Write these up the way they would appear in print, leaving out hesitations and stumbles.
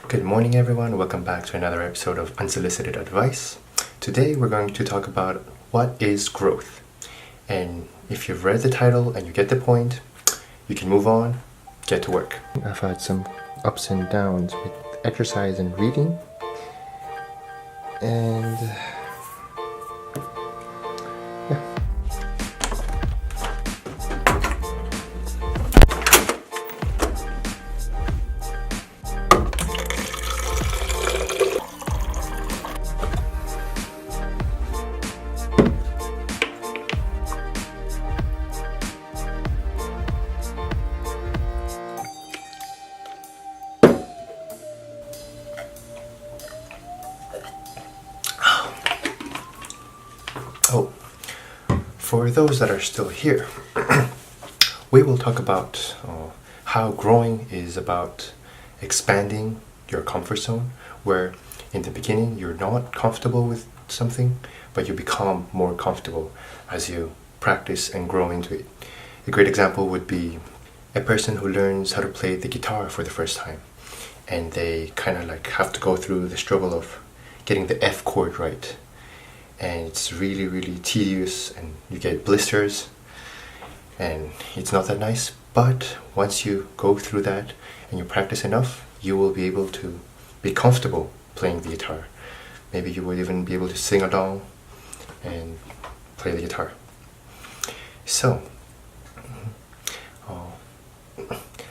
Good morning, everyone. Welcome back to another episode of Unsolicited Advice. Today, we're going to talk about what is growth. And if you've read the title and you get the point, you can move on, get to work. I've had some ups and downs with exercise and reading. And yeah. Oh, for those that are still here, we will talk about how growing is about expanding your comfort zone, where in the beginning you're not comfortable with something, but you become more comfortable as you practice and grow into it. A great example would be a person who learns how to play the guitar for the first time, and they kind of like have to go through the struggle of getting the F chord right. And it's really tedious, and you get blisters, and it's not that nice. But once you go through that and you practice enough, you will be able to be comfortable playing the guitar. Maybe you will even be able to sing along and play the guitar. So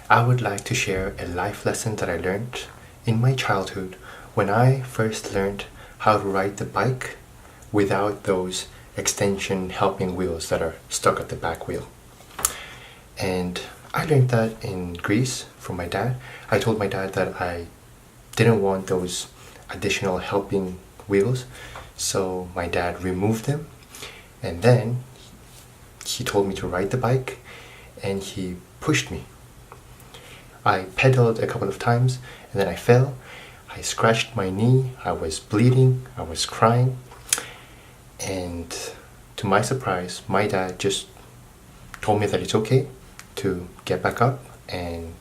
I would like to share a life lesson that I learned in my childhood when I first learned how to ride the bike without those extension helping wheels that are stuck at the back wheel. And I learned that in Greece from my dad. I told my dad that I didn't want those additional helping wheels, so my dad removed them, and then he told me to ride the bike, and he pushed me. I pedaled a couple of times, and then I fell. I scratched my knee, I was bleeding, I was crying. And to my surprise, my dad just told me that it's okay to get back up and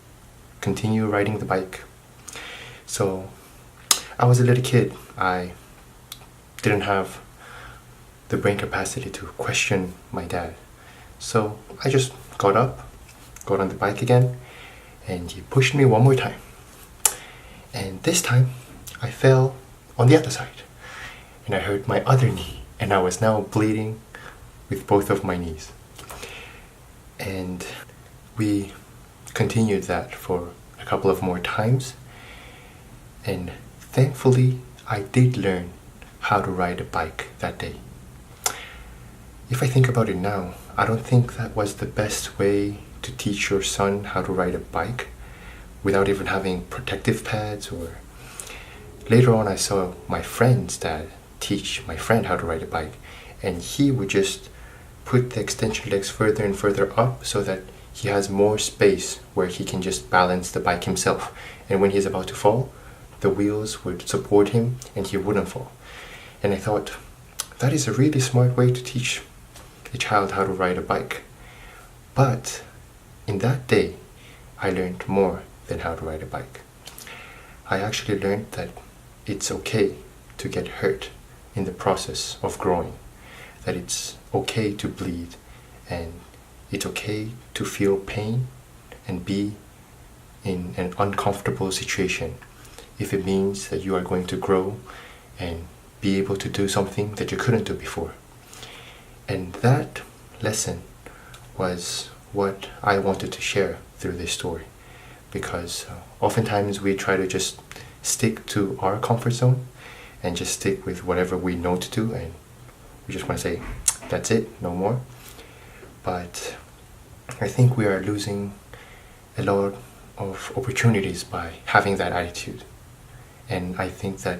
continue riding the bike. So I was a little kid. I didn't have the brain capacity to question my dad. So I just got up, got on the bike again, and he pushed me one more time. And this time I fell on the other side, and I hurt my other knee. And I was now bleeding with both of my knees. And we continued that for a couple of more times. And thankfully, I did learn how to ride a bike that day. If I think about it now, I don't think that was the best way to teach your son how to ride a bike without even having protective pads. Or later on, I saw my friend's dad teach my friend how to ride a bike, and he would just put the extension legs further and further up so that he has more space where he can just balance the bike himself, and when he's about to fall, the wheels would support him and he wouldn't fall. And I thought, that is a really smart way to teach a child how to ride a bike. But in that day, I learned more than how to ride a bike. I actually learned that it's okay to get hurt in the process of growing, that it's okay to bleed, and it's okay to feel pain and be in an uncomfortable situation if it means that you are going to grow and be able to do something that you couldn't do before. And that lesson was what I wanted to share through this story, because oftentimes we try to just stick to our comfort zone and just stick with whatever we know to do, and we just want to say, that's it, no more. But I think we are losing a lot of opportunities by having that attitude. And I think that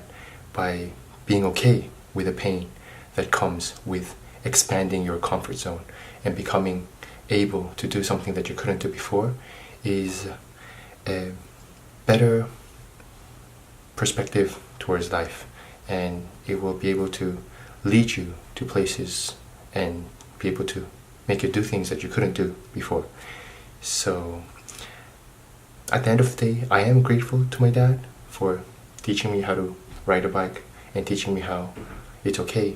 by being okay with the pain that comes with expanding your comfort zone and becoming able to do something that you couldn't do before is a better perspective towards life, and it will be able to lead you to places and be able to make you do things that you couldn't do before. So at the end of the day, I am grateful to my dad for teaching me how to ride a bike and teaching me how it's okay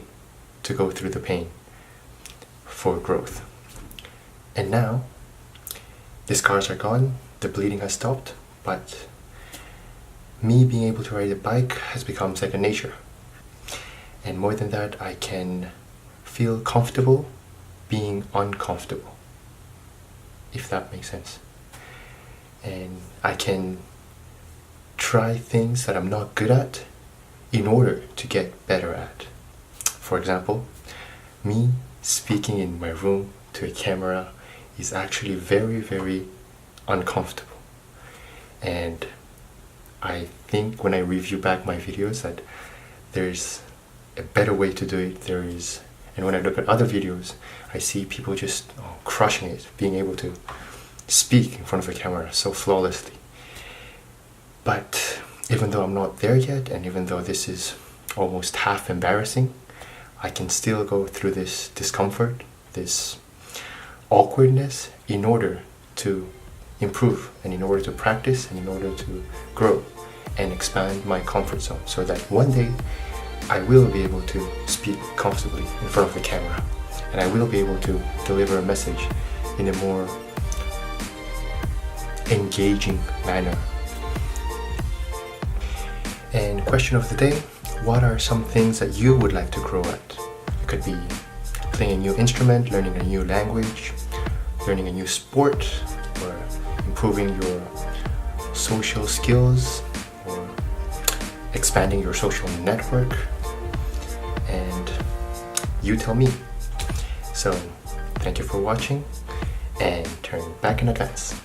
to go through the pain for growth. And now, the scars are gone, the bleeding has stopped, but me being able to ride a bike has become second nature. And more than that, I can feel comfortable being uncomfortable, if that makes sense. And I can try things that I'm not good at in order to get better at. For example, me speaking in my room to a camera is actually very, very uncomfortable. And I think when I review back my videos that there's a better way to do it. And when I look at other videos, I see people just crushing it, being able to speak in front of a camera so flawlessly. But even though I'm not there yet, and even though this is almost half embarrassing, I can still go through this discomfort, this awkwardness, in order to improve, and in order to practice, and in order to grow and expand my comfort zone, so that one day I will be able to speak comfortably in front of the camera, and I will be able to deliver a message in a more engaging manner. And question of the day: what are some things that you would like to grow at? It could be playing a new instrument, learning a new language, learning a new sport, or improving your social skills, or expanding your social network. And you tell me. So thank you for watching, and turn back in advance.